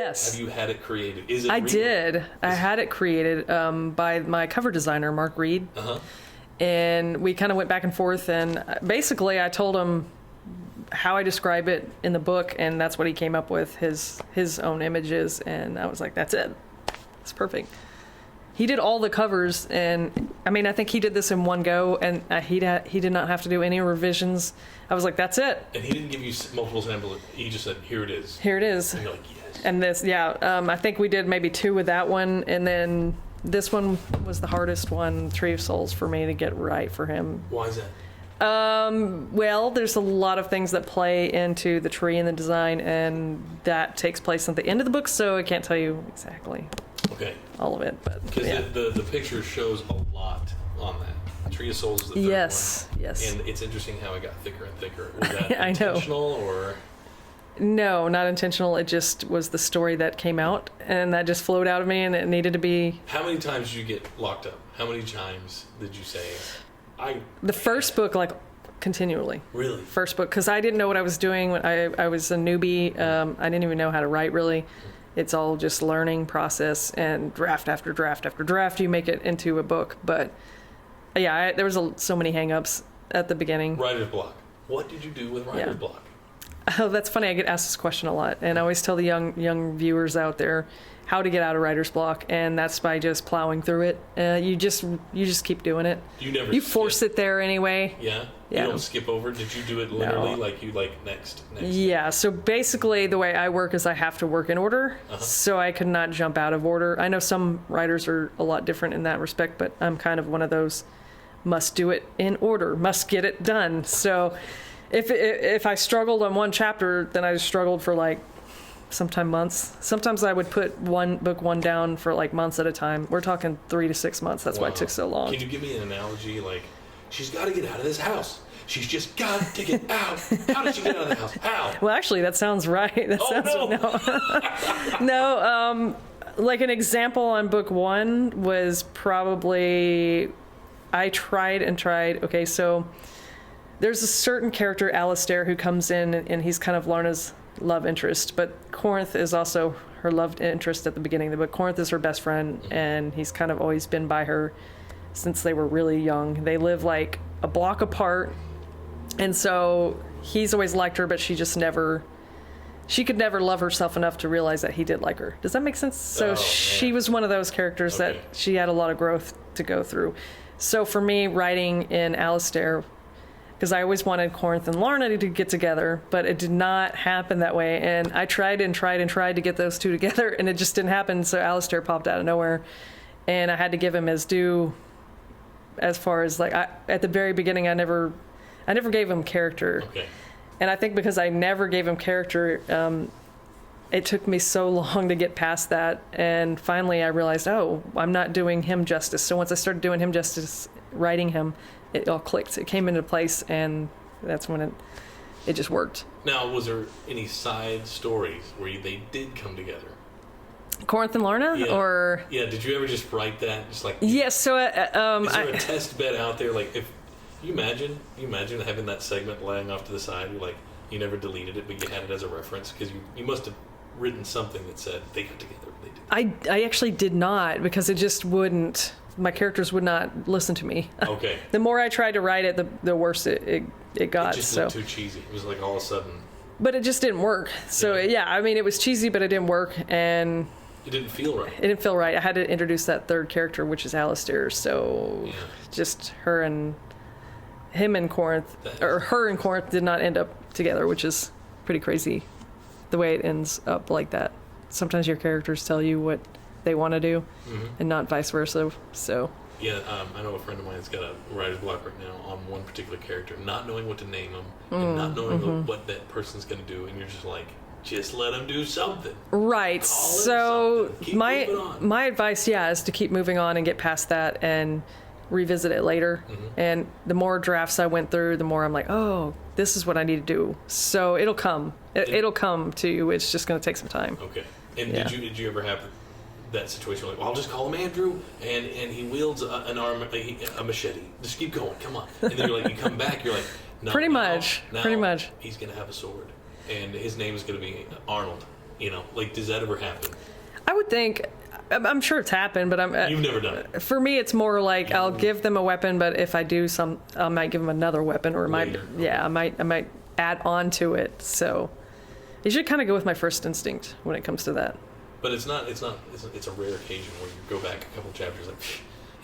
Yes. Have you had it created? Is it I real? did. I had it created by my cover designer, Mark Reed. Uh-huh. And we kind of went back and forth, and basically I told him how I describe it in the book, and that's what he came up with, his own images, and I was like, that's it. It's perfect. He did all the covers, and I mean, I think he did this in one go, and he did not have to do any revisions. I was like, that's it. And he didn't give you multiple samples. He just said, here it is. Here it is. And you're like, yes. And this, I think we did maybe 2 with that one, and then this one was the hardest one, Tree of Souls, for me to get right for him. Why is that? Well, there's a lot of things that play into the tree and the design, and that takes place at the end of the book, so I can't tell you exactly all of it. But because the picture shows a lot on that. Tree of Souls is the third one. Yes. And it's interesting how it got thicker and thicker. Was that I know. intentional or? No, not intentional. It just was the story that came out, and that just flowed out of me, and it needed to be. How many times did you get locked up? How many times did you say, The first book, like, continually. Really? First book, because I didn't know what I was doing. When I was a newbie. I didn't even know how to write, really. It's all just learning process, and draft after draft after draft, you make it into a book. But, yeah, there was so many hang-ups at the beginning. Writer's block. What did you do with writer's block? Oh, that's funny. I get asked this question a lot, and I always tell the young viewers out there how to get out of writer's block, and that's by just plowing through it. You just keep doing it. You force it there anyway. Yeah. You don't skip over. Did you do it literally next? Yeah. So basically, the way I work is I have to work in order, so I could not jump out of order. I know some writers are a lot different in that respect, but I'm kind of one of those must do it in order, must get it done. So. If I struggled on one chapter, then I just struggled for like sometime months. Sometimes I would put book one down for like months at a time. We're talking 3 to 6 months. That's why it took so long. Can you give me an analogy? Like, she's got to get out of this house. She's just got to get out. How did she get out of the house? How? Well, actually, that sounds right. No. Like an example on book 1 was probably I tried and tried. Okay, so. There's a certain character, Alistair, who comes in, and he's kind of Lorna's love interest. But Corinth is also her love interest at the beginning of the book. Corinth is her best friend, and he's kind of always been by her since they were really young. They live like a block apart, and so he's always liked her, but she could never love herself enough to realize that he did like her. Does that make sense? So she was one of those characters that she had a lot of growth to go through. So for me, writing in Alistair, because I always wanted Corinth and Lorna to get together, but it did not happen that way. And I tried and tried and tried to get those two together, and it just didn't happen. So Alistair popped out of nowhere, and I had to give him his due. As far as like at the very beginning, I never gave him character. Okay. And I think because I never gave him character, it took me so long to get past that. And finally, I realized, I'm not doing him justice. So once I started doing him justice, writing him, it all clicked. It came into place, and that's when it just worked. Now, was there any side stories where they did come together? Corinth and Lorna? Or did you ever just write that? Just like yes. So is there a test bed out there? Like, if you imagine having that segment laying off to the side, you're like, you never deleted it, but you had it as a reference because you must have written something that said they got together. They did. I actually did not, because it just wouldn't. My characters would not listen to me. Okay. The more I tried to write it, the worse it got. It just looked too cheesy. It was like all of a sudden. But it just didn't work. So I mean, it was cheesy, but it didn't work, and it didn't feel right. It didn't feel right. I had to introduce that third character, which is Alistair. So just her and him and Corinth, or her and Corinth, did not end up together, which is pretty crazy. The way it ends up like that. Sometimes your characters tell you what they want to do, and not vice versa. So I know a friend of mine that's got a writer's block right now on one particular character, not knowing what to name him, and not knowing what that person's going to do, and you're just like, just let him do something. Right. So my advice, is to keep moving on and get past that and revisit it later. And the more drafts I went through, the more I'm like, this is what I need to do. So it'll come. It'll come to you. It's just going to take some time. Okay. And did you ever have that situation like, well, I'll just call him Andrew, and he wields a machete. Just keep going, come on. And then you come back, you're like, no. Pretty much. He's going to have a sword, and his name is going to be Arnold. You know, like, does that ever happen? I would think. I'm sure it's happened, but You've never done it. For me, it's more like I'll give them a weapon, but if I do I might give them another weapon, or I might add on to it. So you should kind of go with my first instinct when it comes to that. But it's a rare occasion where you go back a couple chapters like,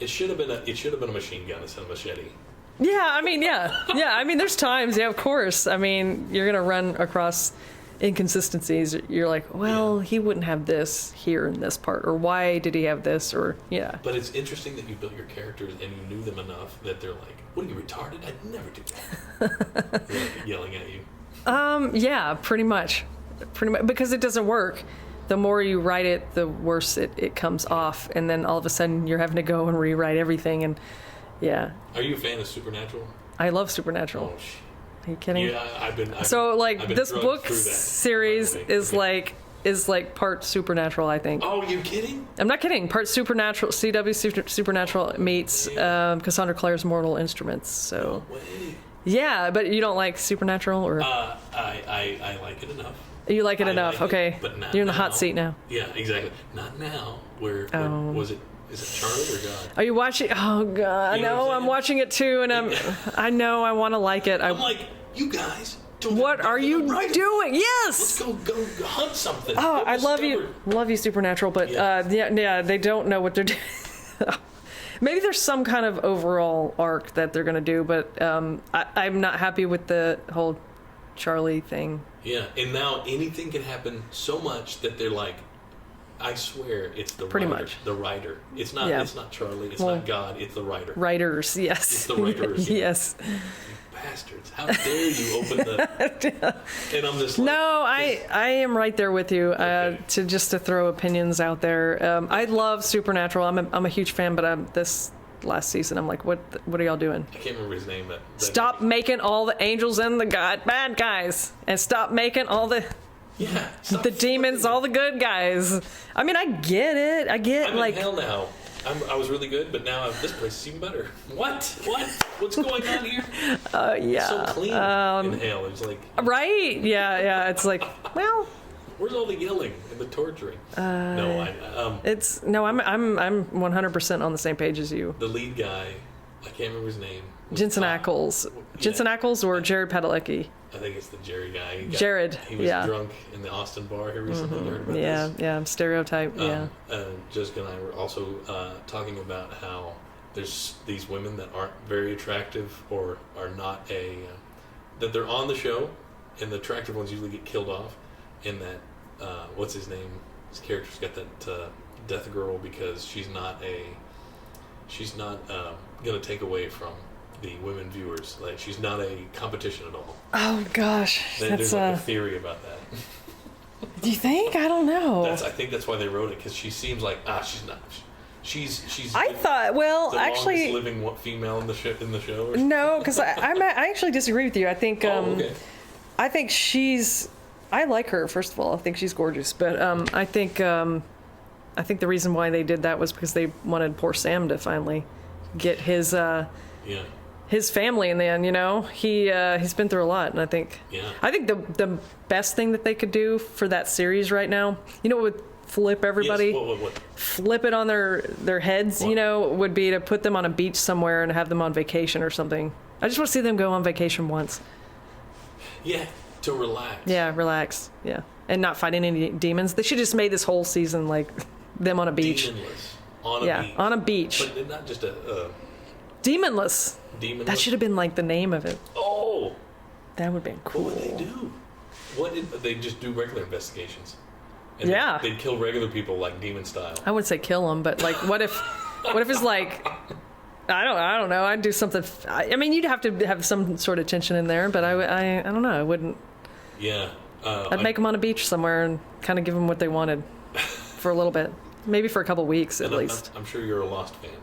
it should have been a machine gun instead of a machete. Yeah, I mean, there's times, of course. I mean, you're gonna run across inconsistencies. You're like, well, he wouldn't have this here in this part, or why did he have this, or But it's interesting that you built your characters and you knew them enough that they're like, what are you, retarded? I'd never do that. They're like yelling at you. Yeah, pretty much, because it doesn't work. The more you write it, the worse it comes off, and then all of a sudden you're having to go and rewrite everything. And Are you a fan of Supernatural? I love Supernatural. Oh, are you kidding? Yeah, I've been this book series is like part Supernatural, I think. Oh, you kidding? I'm not kidding. Part Supernatural, CW Supernatural meets Cassandra Clare's Mortal Instruments. So no way. Yeah, but you don't like Supernatural, or I like it enough. You like it enough, like okay? It, but not You're in the now. hot seat now. Yeah, exactly. Not now. Where was it? Is it Charlie or God? Are you watching? Oh God, You know no! I'm watching it too, and I know I want to like it. I'm like, you guys. What are you doing? Yes. Let's go hunt something. Oh, I love you, Supernatural, but they don't know what they're doing. Maybe there's some kind of overall arc that they're gonna do, but I'm not happy with the whole Charlie thing. Yeah, and now anything can happen so much that they're like, I swear it's the Pretty writer. much. The writer. It's not. Yeah. It's not Charlie. It's not God. It's the writer. Writers, yes. It's the writers. Yes. You bastards! How dare you open the? And I'm just like, no. I am right there with you. Okay. To throw opinions out there. I love Supernatural. I'm a huge fan, but this last season I'm like, what are y'all doing? I can't remember his name. Stop making all the angels and the bad guys, and stop making all the. Yeah, the demons, all the good guys. I mean, I get it. I'm like in hell now. I was really good, but now this place is even better. What? What's going on here? Yeah. It's so clean in hell. It's like right. Yeah. It's like, well, where's all the yelling and the torturing? I'm 100% on the same page as you. the lead guy. I can't remember his name. Jensen Ackles. Jensen Ackles or Jared Padalecki? I think it's the Jerry guy. Jared. He was drunk in the Austin bar here recently. You heard about this? Yeah. Stereotype. Yeah. Jessica and I were also talking about how there's these women that aren't very attractive or are not that they're on the show, and the attractive ones usually get killed off. And that what's his name? His character's got that death girl because she's not gonna take away from the women viewers. Like, she's not a competition at all. Oh gosh, There's like a theory about that. Do you think? I don't know. I think that's why they wrote it, because she seems like she's not. She's. I thought. Well, the actually, longest living female in the show. No, because I actually disagree with you. I think. Okay. I think she's. I like her. First of all, I think she's gorgeous. But I think the reason why they did that was because they wanted poor Sam to finally get his. His family in the end, he's been through a lot, and I think the best thing that they could do for that series right now, would flip everybody, what? Flip it on their heads, would be to put them on a beach somewhere and have them on vacation or something. I just want to see them go on vacation once. Yeah, to relax. Yeah, relax. Yeah, and not fighting any demons. They should just made this whole season like them on a beach. Demonless on a beach. On a beach. But not just a. Demonless. Demonless? That should have been like the name of it. Oh! That would have been cool. What would they do? They just do regular investigations? And yeah. They'd kill regular people like demon style. I wouldn't say kill them, but like, what if it's like, I don't know. I'd do something. I mean, you'd have to have some sort of tension in there, but I don't know. I wouldn't. Yeah. I'd make them on a beach somewhere and kind of give them what they wanted for a little bit, maybe for a couple weeks at least. I'm sure you're a Lost fan, right?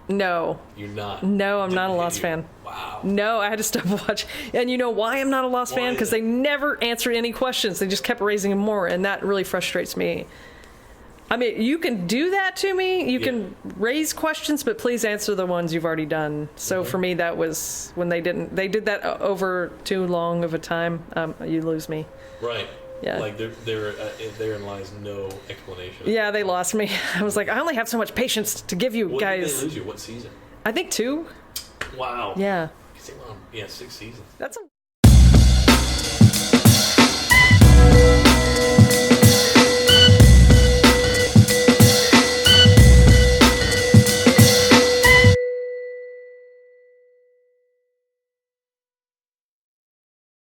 No. You're not? No, I'm not a Lost fan. Wow. No, I had to stop watching. And you know why I'm not a Lost fan? Because they never answered any questions. They just kept raising them more, and that really frustrates me. I mean, you can do that to me. You can raise questions, but please answer the ones you've already done. So for me, that was when they did that over too long of a time. You lose me. Right. Yeah. Like therein lies no explanation. Yeah, they lost me. I was like, I only have so much patience to give you What guys. did they lose you? What season? I think 2. Wow. Yeah. Yeah, 6 seasons. That's a